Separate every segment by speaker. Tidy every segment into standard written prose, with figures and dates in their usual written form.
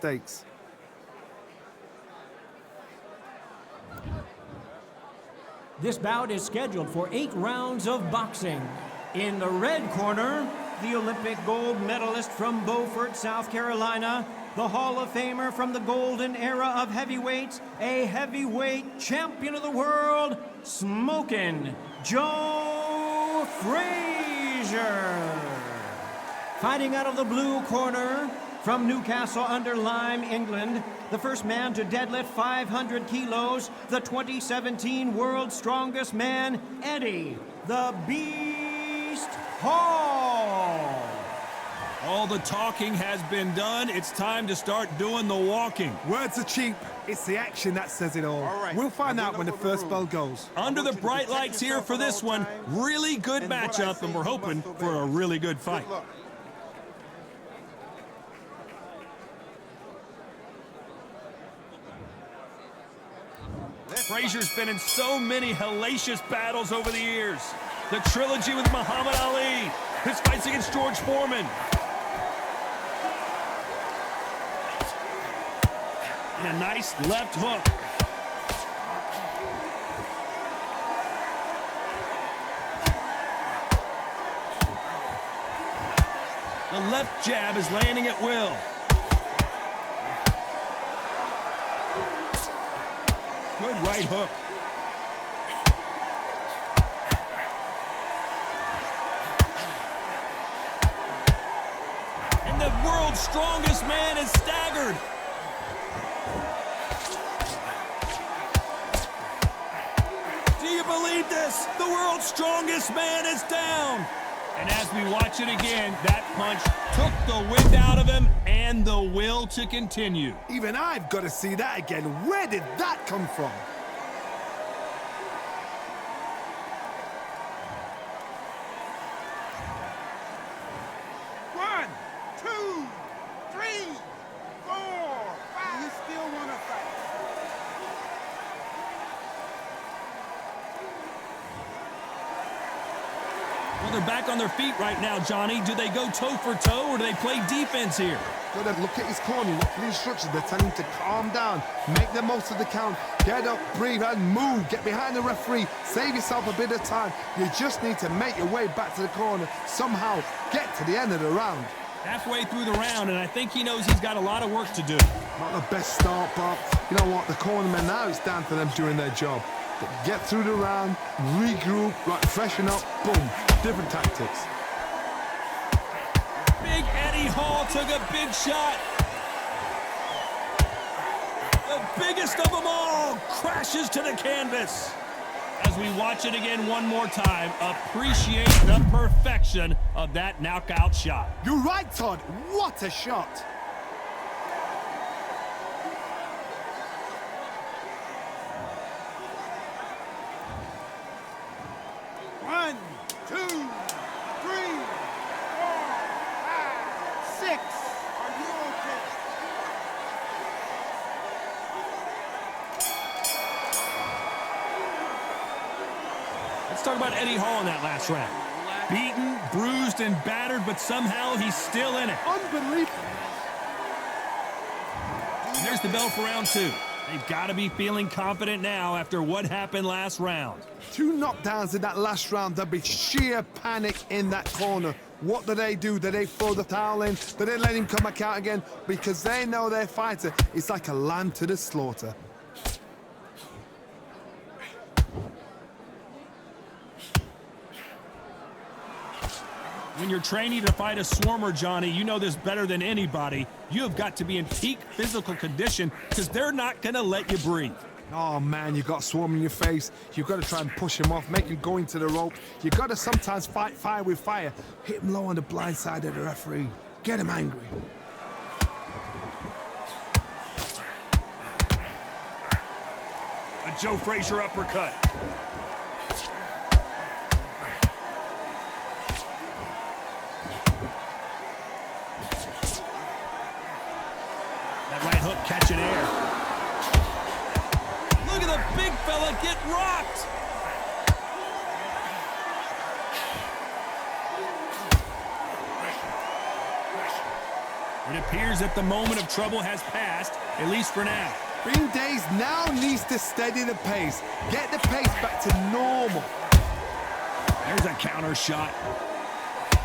Speaker 1: mistakes.
Speaker 2: This bout is scheduled for 8 rounds of boxing. In the red corner, the Olympic gold medalist from Beaufort, South Carolina, the Hall of Famer from the golden era of heavyweights, a heavyweight champion of the world, Smokin' Joe Frazier. Fighting out of the blue corner, from Newcastle under Lyme, England, the first man to deadlift 500 kilos, the 2017 World's Strongest Man, Eddie the Beast Hall.
Speaker 3: All the talking has been done. It's time to start doing the walking.
Speaker 1: Words are cheap. It's the action that says it all. We'll find out when the first bell goes.
Speaker 3: Under the bright lights here for this one. Really good matchup, and we're hoping for a really good fight. Frazier's been in so many hellacious battles over the years. The trilogy with Muhammad Ali, his fights against George Foreman. And a nice left hook. The left jab is landing at will. Good right hook. And the world's strongest man is staggered. Do you believe this? The world's strongest man is down. And as we watch it again, that punch took the wind out of him and the will to continue.
Speaker 1: Even I've got to see that again. Where did that come from?
Speaker 4: One, two, three, four, five. You still want to fight?
Speaker 3: Well, they're back on their feet right now, Johnny. Do they go toe for toe or do they play defense here?
Speaker 1: Got to look at his corner, look for the instructions. They're telling him to calm down, make the most of the count, get up, breathe, and move. Get behind the referee, save yourself a bit of time. You just need to make your way back to the corner, somehow get to the end of the round.
Speaker 3: Halfway through the round, and I think he knows he's got a lot of work to do.
Speaker 1: Not the best start, but you know what? The cornermen now, it's down to them doing their job. But get through the round, regroup, right, freshen up, boom, different tactics.
Speaker 3: Big Eddie Hall took a big shot. The biggest of them all crashes to the canvas. As we watch it again one more time, appreciate the perfection of that knockout shot.
Speaker 1: You're right, Todd. What a shot.
Speaker 4: One, two, three, four, five, six. Are you okay?
Speaker 3: Let's talk about Eddie Hall in that last round. Beaten, bruised, and battered, but somehow he's still in it.
Speaker 1: Unbelievable.
Speaker 3: And there's the bell for round two. They've got to be feeling confident now after what happened last round.
Speaker 1: 2 knockdowns in that last round. There'll be sheer panic in that corner. What do? Do they throw the towel in? Do they let him come back out again? Because they know their fighter is like a lamb to the slaughter.
Speaker 3: When you're training to fight a swarmer, Johnny, you know this better than anybody. You have got to be in peak physical condition because they're not going to let you breathe.
Speaker 1: Oh, man, you got swarm in your face. You've got to try and push him off, make him go into the ropes. You've got to sometimes fight fire with fire. Hit him low on the blind side of the referee. Get him angry.
Speaker 3: A Joe Frazier uppercut. That right hook catching air. Look at the big fella get rocked. It appears that the moment of trouble has passed, at least for now.
Speaker 1: Green Days now needs to steady the pace. Get the pace back to normal.
Speaker 3: There's a counter shot.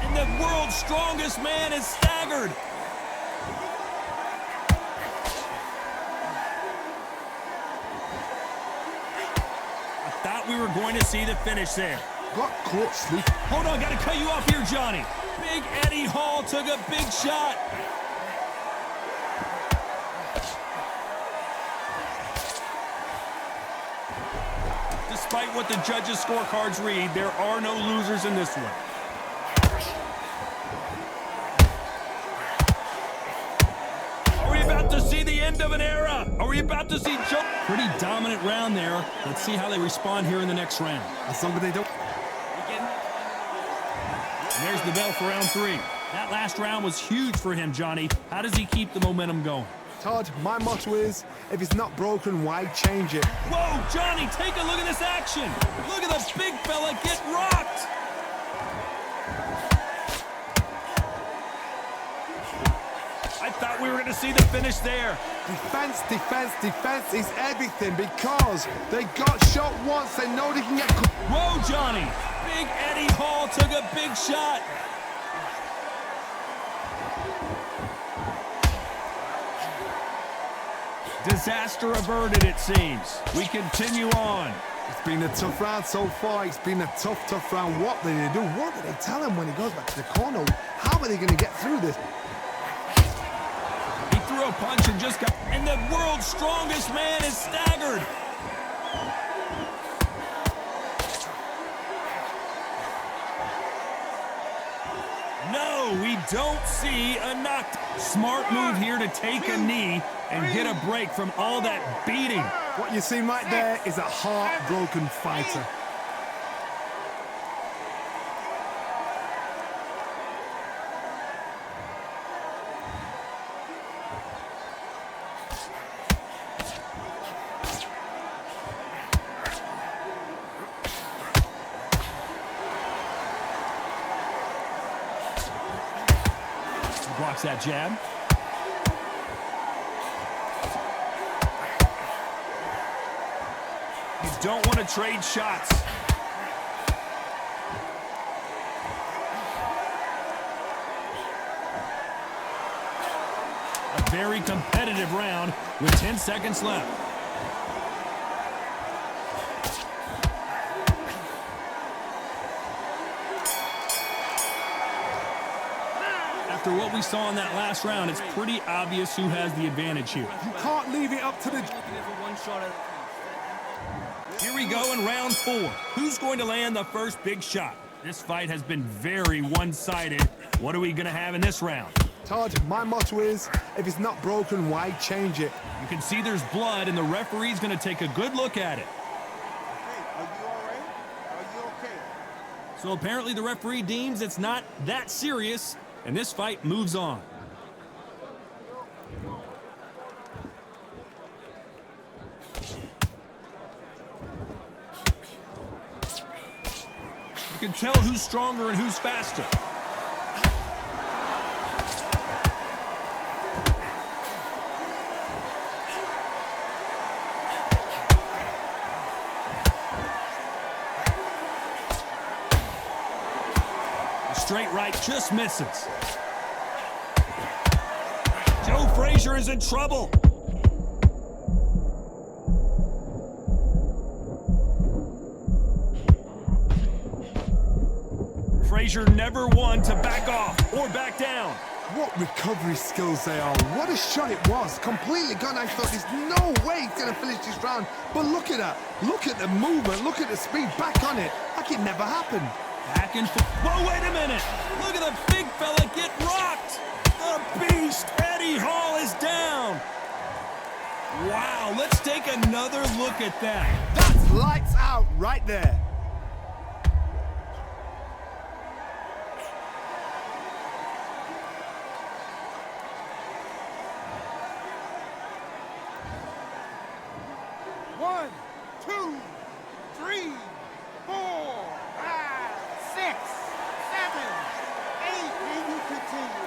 Speaker 3: And the world's strongest man is staggered. I thought we were going to see the finish there.
Speaker 1: Got caught sleeping.
Speaker 3: Hold on, got to cut you off here, Johnny. Big Eddie Hall took a big shot. Despite what the judges' scorecards read, there are no losers in this one. Are we about to see the end of an era? Are we about to see Joe? Pretty dominant round there. Let's see how they respond here in the next round.
Speaker 1: As long as they don't.
Speaker 3: And there's the bell for round 3. That last round was huge for him, Johnny. How does he keep the momentum going?
Speaker 1: Todd, my motto is, if it's not broken, why change it?
Speaker 3: Whoa, Johnny, take a look at this action. Look at the big fella get rocked. I thought we were going to see the finish there.
Speaker 1: Defense, defense, defense is everything because they got shot once. They know they can get.
Speaker 3: Whoa, Johnny. Big Eddie Hall took a big shot. Disaster averted, it seems. We continue on.
Speaker 1: It's been a tough round so far. It's been a tough round. What did they do? What did they tell him when he goes back to the corner? How are they going to get through this?
Speaker 3: He threw a punch and just got... And the world's strongest man is staggered. No, we don't see a knock. Smart move here to take a knee and get a break from all that beating.
Speaker 1: What you see right there is a heartbroken fighter.
Speaker 3: Blocks that jab. You don't want to trade shots. A very competitive round with 10 seconds left. After what we saw in that last round, it's pretty obvious who has the advantage here.
Speaker 1: You can't leave it up to the...
Speaker 3: Here we go in round 4. Who's going to land the first big shot? This fight has been very one-sided. What are we going to have in this round?
Speaker 1: Todd, my motto is, if it's not broken, why change it?
Speaker 3: You can see there's blood, and the referee's going to take a good look at it.
Speaker 4: Are you all right? Are you okay?
Speaker 3: So apparently the referee deems it's not that serious, and this fight moves on. You can tell who's stronger and who's faster. The straight right just misses. Joe Frazier is in trouble. Frazier never one to back off or back down.
Speaker 1: What recovery skills they are. What a shot it was. Completely gone. I thought there's no way he's going to finish this round. But look at that. Look at the movement. Look at the speed. Back on it. Like it never happened.
Speaker 3: Back and forth. Whoa, wait a minute. Look at the big fella get rocked. The beast, Eddie Hall, is down. Wow, let's take another look at that.
Speaker 1: That's lights out right there.
Speaker 4: One, two, three, 4, 5, 6, 7, 8, and you continue.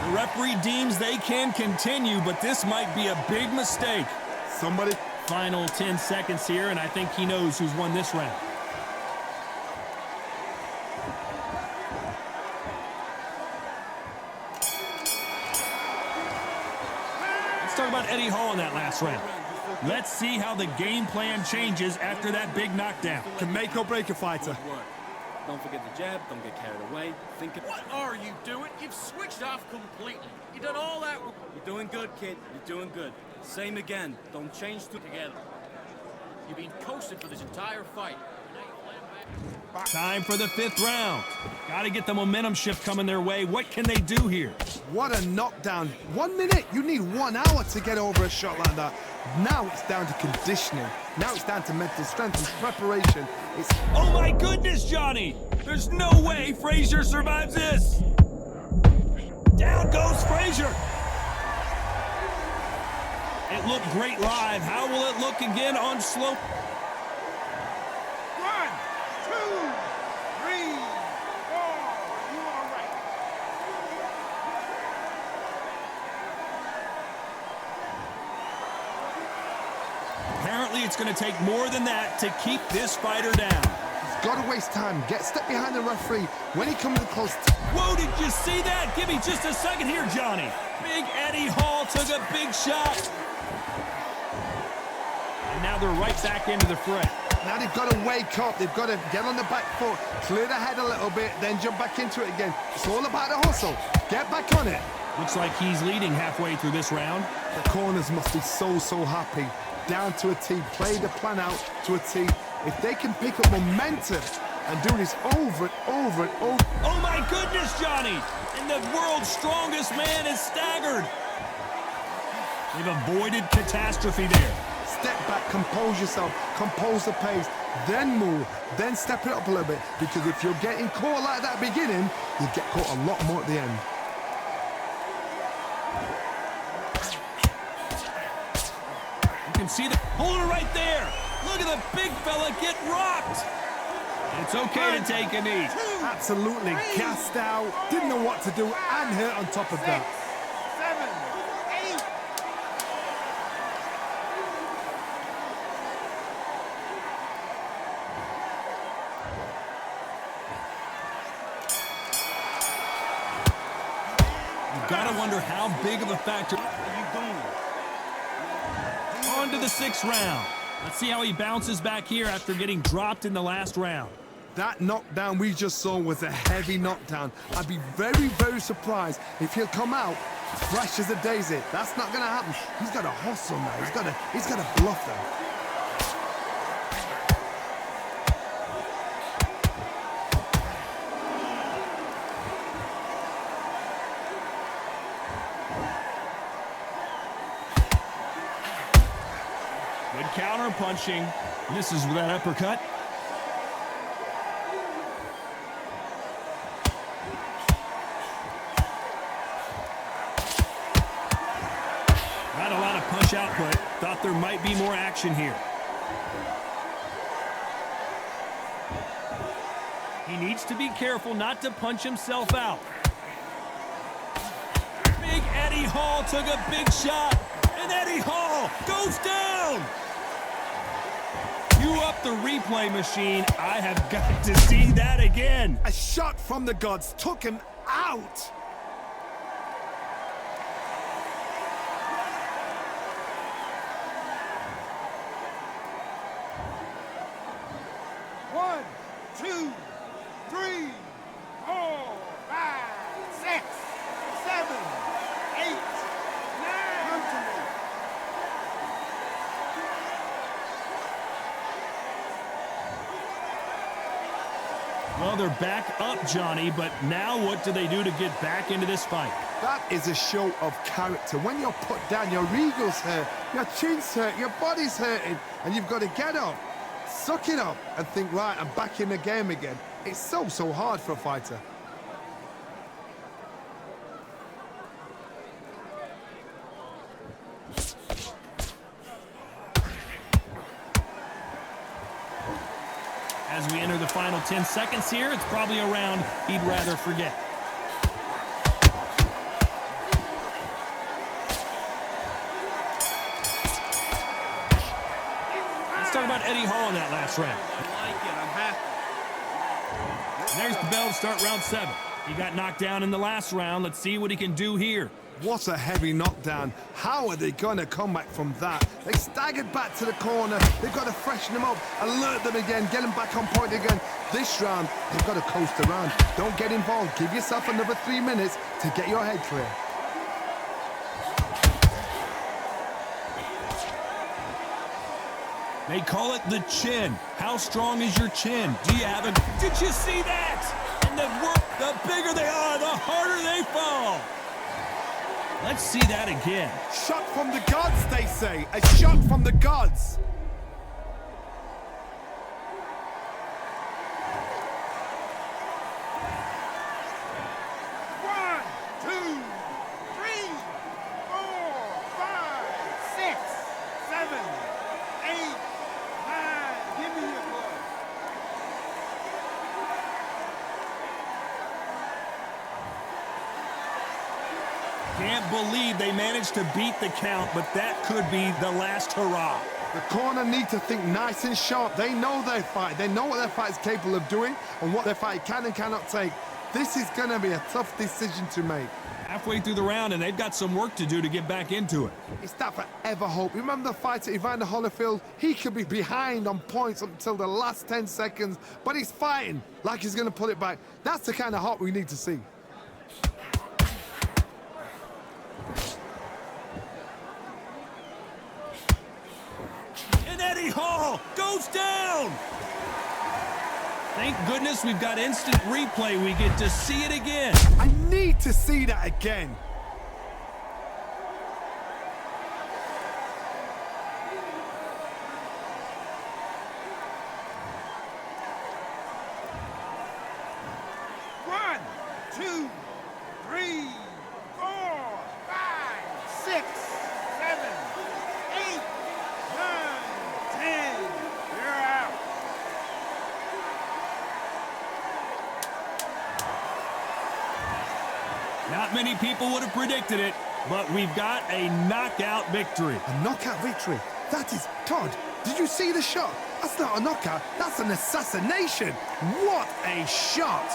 Speaker 3: The referee deems they can continue, but this might be a big mistake.
Speaker 1: Somebody.
Speaker 3: Final 10 seconds here, and I think he knows who's won this round. Let's talk about Eddie Hall in that last round. Let's see how the game plan changes after that big knockdown.
Speaker 1: Can make or break a fighter.
Speaker 5: Don't forget the jab, don't get carried away.
Speaker 6: What are you doing? You've switched off completely. You've done all that.
Speaker 5: You're doing good, kid. You're doing good. Same again. Don't change
Speaker 6: Together. You've been coasted for this entire fight.
Speaker 3: Time for the 5th round. Got to get the momentum shift coming their way. What can they do here?
Speaker 1: What a knockdown. 1 minute. You need 1 hour to get over a shot like that. Now it's down to conditioning. Now it's down to mental strength and preparation.
Speaker 3: Oh my goodness, Johnny! There's no way Frazier survives this! Down goes Frazier! It looked great live. How will it look again on slow?
Speaker 4: 1, 2, 3, 4. You all right?
Speaker 3: Apparently it's going to take more than that to keep this fighter down.
Speaker 1: He's got to waste time. Step behind the referee when he comes close.
Speaker 3: Whoa, did you see that? Give me just a second here, Johnny. Big Eddie Hall took a big shot. And now they're right back into the fray.
Speaker 1: Now they've got to wake up. They've got to get on the back foot, clear the head a little bit, then jump back into it again. It's all about the hustle. Get back on it.
Speaker 3: Looks like he's leading halfway through this round.
Speaker 1: The corners must be so happy. Down to a T. Play the plan out to a T. If they can pick up momentum and do this over and over and over.
Speaker 3: Oh my goodness, Johnny! And the world's strongest man is staggered. They've avoided catastrophe there.
Speaker 1: Step back, compose yourself, compose the pace, then move, then step it up a little bit. Because if you're getting caught like that beginning, you get caught a lot more at the end.
Speaker 3: You can see the holder right there. Look at the big fella get rocked. It's okay to take a knee.
Speaker 1: Absolutely gassed out, didn't know what to do, and hurt on top of that.
Speaker 4: 7, 8.
Speaker 3: You've got to wonder how big of a factor. On to the 6th round. Let's see how he bounces back here after getting dropped in the last round.
Speaker 1: That knockdown we just saw was a heavy knockdown. I'd be very surprised if he'll come out fresh as a daisy. That's not going to happen. He's got to hustle now. He's got to bluff them.
Speaker 3: Good counter punching. Misses with that uppercut. Not a lot of punch output. Thought there might be more action here. He needs to be careful not to punch himself out. Big Eddie Hall took a big shot. And Eddie Hall goes down! Cue up the replay machine. I have got to see that again.
Speaker 1: A shot from the gods took him out.
Speaker 4: One, 2, 3, 4, 5, 6, 7, 8, 9. Come to me.
Speaker 3: Well, they're back up, Johnny, but now what do they do to get back into this fight?
Speaker 1: That is a show of character. When you're put down, your ego's hurt, your chin's hurt, your body's hurting, and you've got to get up, suck it up, and think, right, I'm back in the game again. It's so hard for a fighter.
Speaker 3: As we enter the final 10 seconds here, it's probably a round he'd rather forget. Let's talk about Eddie Hall in that last round.
Speaker 6: I like it. I'm happy.
Speaker 3: There's the bell to start round 7. He got knocked down in the last round. Let's see what he can do here.
Speaker 1: What a heavy knockdown. How are they going to come back from that? They staggered back to the corner. They've got to freshen them up, alert them again, get them back on point again. This round, they've got to coast around. Don't get involved. Give yourself another 3 minutes to get your head clear.
Speaker 3: They call it the chin. How strong is your chin? Do you have a... Did you see that? And the bigger they are, the harder they fall. Let's see that again.
Speaker 1: Shot from the gods, they say. A shot from the gods.
Speaker 4: One, two, three, 4, 5, 6, 7, 8, 9. Give me your blood.
Speaker 3: Can't believe they managed to beat the count, but that could be the last hurrah.
Speaker 1: The corner need to think nice and sharp. They know their fight. They know what their fight is capable of doing and what their fight can and cannot take. This is going to be a tough decision to make.
Speaker 3: Halfway through the round, and they've got some work to do to get back into it.
Speaker 1: It's that forever hope. Remember the fight at Evander Holyfield? He could be behind on points until the last 10 seconds, but he's fighting like he's going to pull it back. That's the kind of hope we need to see.
Speaker 3: And Eddie Hall goes down! Thank goodness we've got instant replay. We get to see it again.
Speaker 1: I need to see that again.
Speaker 4: One, two, three, 4, 5, 6, 7, 8, 9, 10. You're out.
Speaker 3: Not many people would have predicted it, but we've got a knockout victory.
Speaker 1: A knockout victory. That is... Todd, did you see the shot? That's not a knockout. That's an assassination. What a shot.